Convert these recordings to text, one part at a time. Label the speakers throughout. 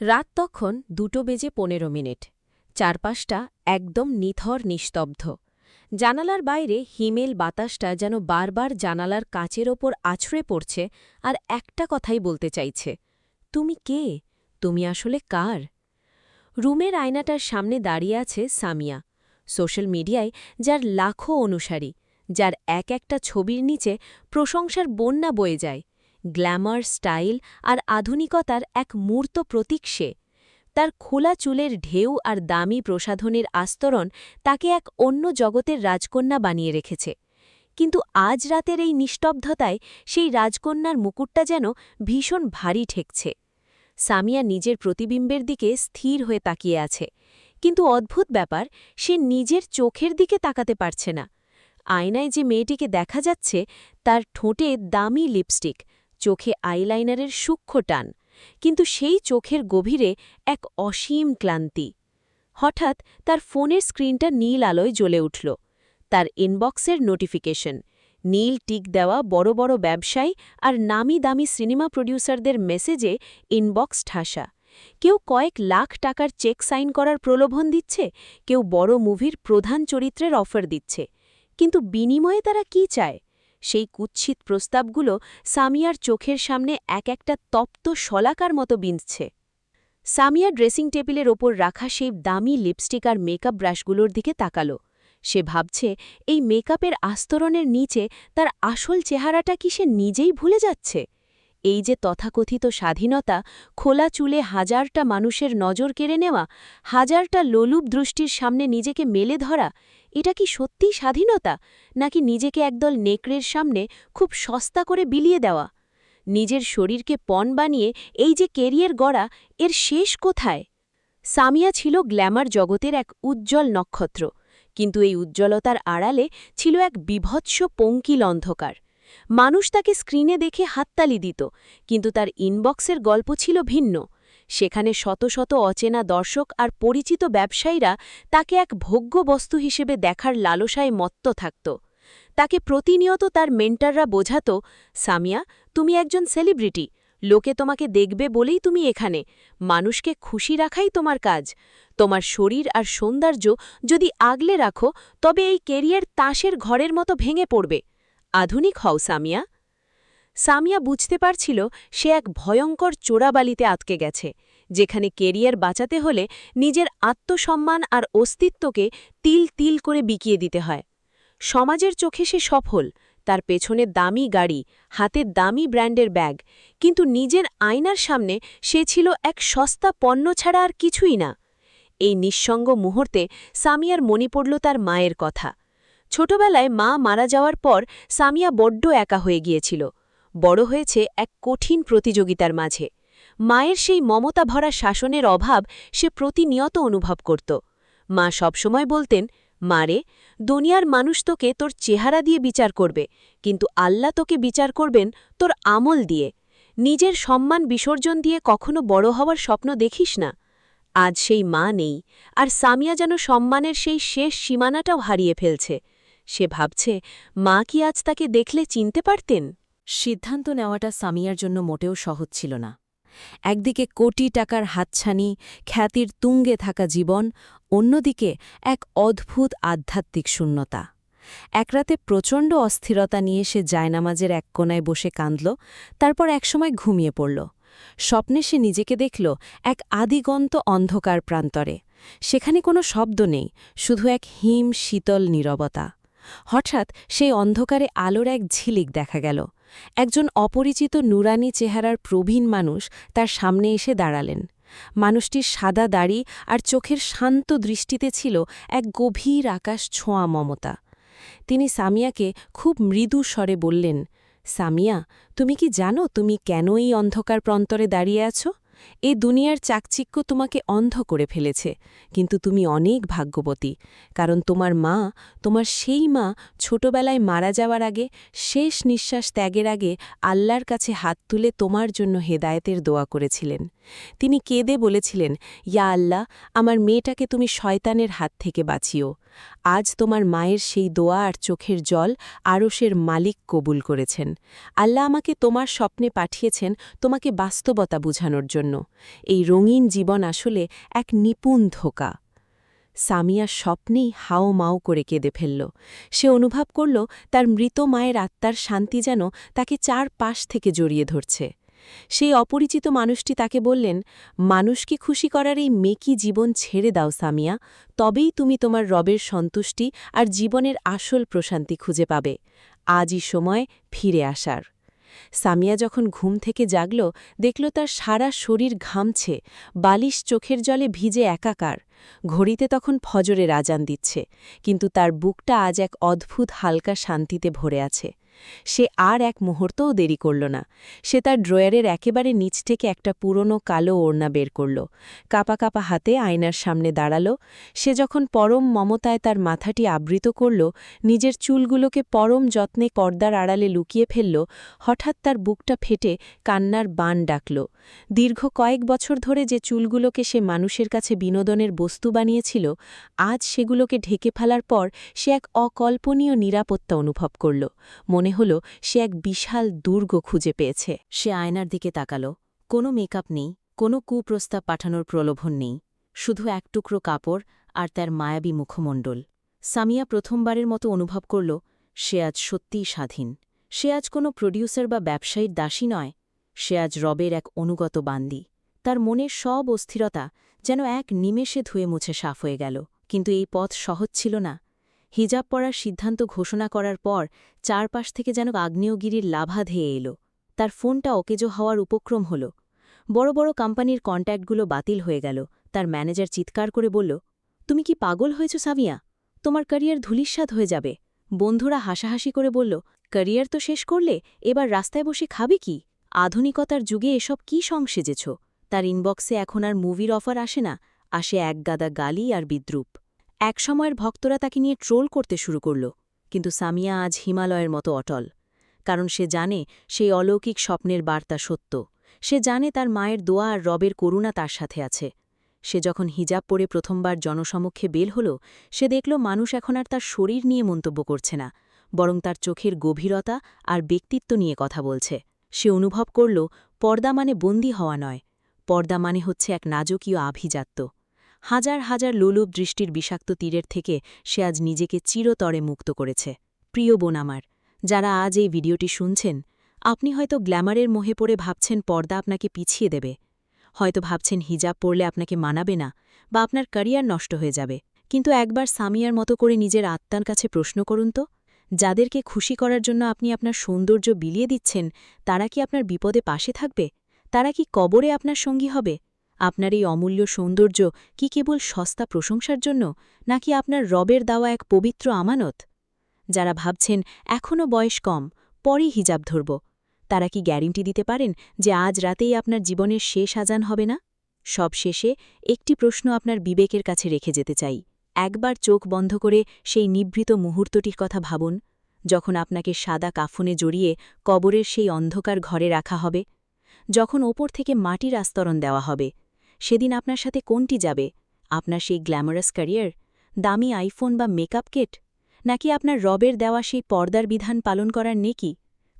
Speaker 1: রাত তখন 2:15। চারপাশটা একদম নিথর নিস্তব্ধ। জানালার বাইরে হিমেল বাতাসটা যেন বারবার জানালার কাচের ওপর আছড়ে পড়ছে আর একটা কথাই বলতে চাইছে, তুমি কে? তুমি আসলে কার? রুমের আয়নাটার সামনে দাঁড়িয়ে আছে সামিয়া, সোশ্যাল মিডিয়ায় যার লাখো অনুসারী, যার এক একটা ছবির নিচে প্রশংসার বন্যা বয়ে যায়। গ্ল্যামার, স্টাইল আর আধুনিকতার এক মূর্ত প্রতীক সে। তার খোলা চুলের ঢেউ আর দামি প্রসাধনীর আস্তরণ তাকে এক অন্য জগতের রাজকন্যা বানিয়ে রেখেছে। কিন্তু আজ রাতের এই নিস্তব্ধতায় সেই রাজকন্যার মুকুটটা যেন ভীষণ ভারী ঠেকছে। সামিয়া নিজের প্রতিবিম্বের দিকে স্থির হয়ে তাকিয়ে আছে, কিন্তু অদ্ভুত ব্যাপার, সে নিজের চোখের দিকে তাকাতে পারছে না। আয়নায় যে মেয়েটিকে দেখা যাচ্ছে তার ঠোঁটে দামি লিপস্টিক, চোখে আইলাইনারের সূক্ষ্ম টান, কিন্তু সেই চোখের গভীরে এক অসীম ক্লান্তি। হঠাৎ তার ফোনের স্ক্রিনটা নীল আলোয় জ্বলে উঠল। তার ইনবক্সের নোটিফিকেশন, নীল টিক দেওয়া বড় বড় ব্যবসায়ী আর নামি দামি সিনেমা প্রডিউসারদের মেসেজে ইনবক্স ঠাসা। কেউ কয়েক লাখ টাকার চেক সাইন করার প্রলোভন দিচ্ছে, কেউ বড় মুভির প্রধান চরিত্রের অফার দিচ্ছে। কিন্তু বিনিময়ে তারা কি চায়? সেই কুৎসিত প্রস্তাবগুলো সামিয়ার চোখের সামনে এক একটা তপ্ত শলাকার মতো বিঁধছে। সামিয়া ড্রেসিং টেবিলের ওপর রাখা সেই দামি লিপস্টিক আর মেকআপ ব্রাশগুলোর দিকে তাকালো। সে ভাবছে, এই মেকআপের আস্তরণের নিচে তার আসল চেহারাটা কি সে নিজেই ভুলে যাচ্ছে? এই যে তথাকথিত স্বাধীনতা, খোলা চুলে হাজারটা মানুষের নজর কেড়ে নেওয়া, হাজারটা লোলুপ দৃষ্টির সামনে নিজেকে মেলে ধরা, এটা কি সত্যিই স্বাধীনতা, নাকি নিজেকে একদল নেকড়ের সামনে খুব সস্তা করে বিলিয়ে দেওয়া? নিজের শরীরকে পণ বানিয়ে এই যে কেরিয়ার গড়া, এর শেষ কোথায়? সামিয়া ছিল গ্ল্যামার জগতের এক উজ্জ্বল নক্ষত্র, কিন্তু এই উজ্জ্বলতার আড়ালে ছিল এক বিভৎস পঙ্কিল অন্ধকার। মানুষ তাকে স্ক্রিনে দেখে হাততালি দিত, কিন্তু তার ইনবক্সের গল্প ছিল ভিন্ন। সেখানে শত শত অচেনা দর্শক আর পরিচিত ব্যবসায়ীরা তাকে এক ভোগ্য বস্তু হিসেবে দেখার লালসায় মত্ত থাকত। তাকে প্রতিনিয়ত তার মেন্টররা বোঝাত, সামিয়া, তুমি একজন সেলিব্রিটি, লোকে তোমাকে দেখবে বলেই তুমি এখানে, মানুষকে খুশি রাখাই তোমার কাজ। তোমার শরীর আর সৌন্দর্য যদি আগলে রাখো, তবে এই কেরিয়ার তাসের ঘরের মতো ভেঙে পড়বে। আধুনিক হও সামিয়া। সামিয়া বুঝতে পারছিল সে এক ভয়ঙ্কর চোরাবালিতে আটকে গেছে, যেখানে কেরিয়ার বাঁচাতে হলে নিজের আত্মসম্মান আর অস্তিত্বকে তিল তিল করে বিকিয়ে দিতে হয়। সমাজের চোখে সে সফল, তার পেছনে দামি গাড়ি, হাতে দামি ব্র্যান্ডের ব্যাগ, কিন্তু নিজের আয়নার সামনে সে ছিল এক সস্তা পণ্য ছাড়া আর কিছুই না। এই নিঃসঙ্গ মুহূর্তে সামিয়ার মনে পড়ল তার মায়ের কথা। ছোটবেলায় মা মারা যাওয়ার পর সামিয়া বড্ড একা হয়ে গিয়েছিল। বড় হয়েছে এক কঠিন প্রতিযোগিতার মাঝে। মায়ের সেই মমতা ভরা শাসনের অভাব সে প্রতিনিয়ত অনুভব করত। মা সবসময় বলতেন, মারে, দুনিয়ার মানুষ তোকে তোর চেহারা দিয়ে বিচার করবে, কিন্তু আল্লাহ তোকে বিচার করবেন তোর আমল দিয়ে। নিজের সম্মান বিসর্জন দিয়ে কখনো বড় হওয়ার স্বপ্ন দেখিস না। আজ সেই মা নেই, আর সামিয়া যেন সম্মানের সেই শেষ সীমানাটাও হারিয়ে ফেলছে। সে ভাবছে, মা কি আজ তাকে দেখলে চিনতে পারতেন? সিদ্ধান্ত নেওয়াটা সামিয়ার জন্য মোটেও সহজ ছিল না। একদিকে কোটি টাকার হাতছানি, খ্যাতির তুঙ্গে থাকা জীবন, অন্যদিকে এক অদ্ভুত আধ্যাত্মিক শূন্যতা। এক রাতে প্রচণ্ড অস্থিরতা নিয়ে সে জায়নামাজের এক কোণায় বসে কাঁদল, তারপর একসময় ঘুমিয়ে পড়ল। স্বপ্নে সে নিজেকে দেখল এক আদিগন্ত অন্ধকার প্রান্তরে। সেখানে কোনো শব্দ নেই, শুধু এক হিম শীতল নীরবতা। হঠাৎ সেই অন্ধকারে আলোর এক ঝিলিক দেখা গেল। একজন অপরিচিত নুরানি চেহারার প্রবীণ মানুষ তার সামনে এসে দাঁড়ালেন। মানুষটির সাদা দাড়ি আর চোখের শান্ত দৃষ্টিতে ছিল এক গভীর আকাশ ছোঁয়া মমতা। তিনি সামিয়াকে খুব মৃদু স্বরে বললেন, সামিয়া, তুমি কি জানো তুমি কেন এই অন্ধকার প্রান্তরে দাঁড়িয়ে আছো? এই দুনিয়ার চাকচিক্য তোমাকে অন্ধ করে ফেলেছে, কিন্তু তুমি অনেক ভাগ্যবতী, কারণ তোমার মা, তোমার সেই মা ছোটবেলায় মারা যাওয়ার আগে, শেষ নিঃশ্বাস ত্যাগের আগে আল্লাহর কাছে হাত তুলে তোমার জন্য হেদায়েতের দোয়া করেছিলেন। তিনি কেঁদে বলেছিলেন, ইয়া আল্লাহ, আমার মেয়েটাকে তুমি শয়তানের হাত থেকে বাঁচিও। আজ তোমার মায়ের সেই দোয়া আর চোখের জল আরশের মালিক কবুল করেছেন। আল্লাহ আমাকে তোমার স্বপ্নে পাঠিয়েছেন তোমাকে বাস্তবতা বুঝানোর জন্য। জন্য। এই রঙিন জীবন আসলে এক নিপুণ ধোঁকা। সামিয়া স্বপ্নেই হাও মাও করে কেঁদে ফেলল। সে অনুভব করল তার মৃত মায়ের আত্মার শান্তি যেন তাকে চারপাশ থেকে জড়িয়ে ধরছে। সেই অপরিচিত মানুষটি তাকে বললেন, মানুষকে খুশি করার এই মেকি জীবন ছেড়ে দাও সামিয়া, তবেই তুমি তোমার রবের সন্তুষ্টি আর জীবনের আসল প্রশান্তি খুঁজে পাবে। আজই সময় ফিরে আসার। সামিয়া যখন ঘুম থেকে জাগল, দেখল তার সারা শরীর ঘামছে, বালিশ চোখের জলে ভিজে একাকার। ঘড়িতে তখন ফজরের আজান দিচ্ছে, কিন্তু তার বুকটা আজ এক অদ্ভুত হালকা শান্তিতে ভরে আছে। সে আর এক মুহূর্তও দেরি করল না। সে তার ড্রয়ারের একেবারে নিচ থেকে একটা পুরনো কালো ওড়না বের করল। কাপা কাপা হাতে আয়নার সামনে দাঁড়াল। সে যখন পরম মমতায় তার মাথাটি আবৃত করল, নিজের চুলগুলোকে পরম যত্নে পর্দার আড়ালে লুকিয়ে ফেলল, হঠাৎ তার বুকটা ফেটে কান্নার বান ডাকল। দীর্ঘ কয়েক বছর ধরে যে চুলগুলোকে সে মানুষের কাছে বিনোদনের বস্তু বানিয়েছিল, আজ সেগুলোকে ঢেকে ফেলার পর সে এক অকল্পনীয় নিরাপত্তা অনুভব করল। মনে হল সে এক বিশাল দুর্গ খুঁজে পেয়েছে। সে আয়নার দিকে তাকাল। কোনো মেকআপ নেই, কোনো কুপ্রস্তাব পাঠানোর প্রলোভন নেই, শুধু এক টুকরো কাপড় আর তার মায়াবী মুখমণ্ডল। সামিয়া প্রথমবারের মতো অনুভব করল সে আজ সত্যিই স্বাধীন। সে আজ কোনো প্রডিউসার বা ব্যবসায়ীর দাসী নয়, সে আজ রবের এক অনুগত বান্দি। তার মনের সব অস্থিরতা যেন এক নিমেষে ধুয়ে মুছে সাফ হয়ে গেল। কিন্তু এই পথ সহজ ছিল না। হিজাব পরার সিদ্ধান্ত ঘোষণা করার পর চারপাশ থেকে যেন আগ্নেয়গিরির লাভা ধেয়ে এলো। তার ফোনটা অকেজো হওয়ার উপক্রম হল। বড় বড় কোম্পানির কন্ট্যাক্টগুলো বাতিল হয়ে গেল। তার ম্যানেজার চিৎকার করে বলল, তুমি কি পাগল হয়েছ সামিয়া? তোমার ক্যারিয়ার ধূলিস্যাৎ হয়ে যাবে। বন্ধুরা হাসাহাসি করে বলল, ক্যারিয়ার তো শেষ করলে, এবার রাস্তায় বসে খাবে কি? আধুনিকতার যুগে এসব কি সং সেজেছ? তার ইনবক্সে এখন আর মুভির অফার আসে না, আসে একগাদা গালি আর বিদ্রুপ। একসময়ের ভক্তরা তাকে নিয়ে ট্রোল করতে শুরু করল, কিন্তু সামিয়া আজ হিমালয়ের মতো অটল। কারণ সে জানে সেই অলৌকিক স্বপ্নের বার্তা সত্য। সে জানে তার মায়ের দোয়া আর রবের করুণা তার সাথে আছে। সে যখন হিজাব পরে প্রথমবার জনসমক্ষে বের হল, সে দেখল মানুষ এখন আর তার শরীর নিয়ে মন্তব্য করছে না, বরং তার চোখের গভীরতা আর ব্যক্তিত্ব নিয়ে কথা বলছে। সে অনুভব করল পর্দা মানে বন্দী হওয়া নয়, পর্দা মানে হচ্ছে এক নাজকীয় আভিজাত্য। হাজার হাজার লোলুপ দৃষ্টির বিষাক্ত তীরের থেকে সে আজ নিজেকে চিরতরে মুক্ত করেছে। প্রিয় বোন আমার, যারা আজ এই ভিডিওটি শুনছেন, আপনি হয়তো গ্ল্যামারের মোহে পড়ে ভাবছেন পর্দা আপনাকে পিছিয়ে দেবে, হয়তো ভাবছেন হিজাব পরলে আপনাকে মানাবে না বা আপনার ক্যারিয়ার নষ্ট হয়ে যাবে। কিন্তু একবার সামিয়ার মতো করে নিজের আত্মার কাছে প্রশ্ন করুন তো, যাদেরকে খুশি করার জন্য আপনি আপনার সৌন্দর্য বিলিয়ে দিচ্ছেন, তারা কি আপনার বিপদে পাশে থাকবে? তারা কি কবরে আপনার সঙ্গী হবে? আপনার এই অমূল্য সৌন্দর্য কি কেবল সস্তা প্রশংসার জন্য, নাকি আপনার রবের দেওয়া এক পবিত্র আমানত? যারা ভাবছেন এখনও বয়স কম, পরেই হিজাব ধরব, তারা কি গ্যারেন্টি দিতে পারেন যে আজ রাতেই আপনার জীবনের শেষ আজান হবে না? সব শেষে একটি প্রশ্ন আপনার বিবেকের কাছে রেখে যেতে চাই। একবার চোখ বন্ধ করে সেই নিভৃত মুহূর্তটির কথা ভাবুন, যখন আপনাকে সাদা কাফনে জড়িয়ে কবরের সেই অন্ধকার ঘরে রাখা হবে, যখন ওপর থেকে মাটির আস্তরণ দেওয়া হবে। সেদিন আপনার সাথে কোনটি যাবে? আপনার সেই গ্ল্যামারাস ক্যারিয়ার, দামি আইফোন বা মেকআপ কিট, নাকি আপনার রবের দেওয়া সেই পর্দার বিধান পালন করার নেকি?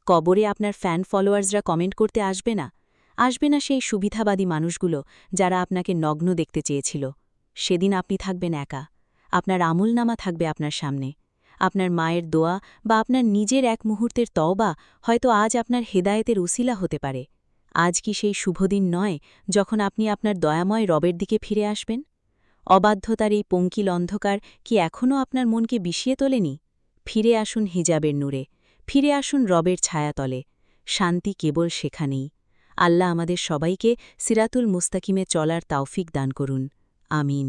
Speaker 1: কবরে আপনার ফ্যান ফলোয়ার্সরা কমেন্ট করতে আসবে না, আসবে না সেই সুবিধাবাদী মানুষগুলো যারা আপনাকে নগ্ন দেখতে চেয়েছিল। সেদিন আপনি থাকবেন একা। আপনার আমলনামা থাকবে আপনার সামনে। আপনার মায়ের দোয়া বা আপনার নিজের এক মুহূর্তের তওবা হয়তো আজ আপনার হেদায়েতের উসিলা হতে পারে। আজ কি সেই শুভদিন নয় যখন আপনি আপনার দয়াময় রবের দিকে ফিরে আসবেন? অবাধ্যতার এই পঙ্কিল অন্ধকার কি এখনও আপনার মনকে বিষিয়ে তোলেনি? ফিরে আসুন হিজাবের নূরে, ফিরে আসুন রবের ছায়াতলে। শান্তি কেবল সেখানেই। আল্লাহ আমাদের সবাইকে সিরাতুল মুস্তাকিমে চলার তাওফিক দান করুন। আমিন।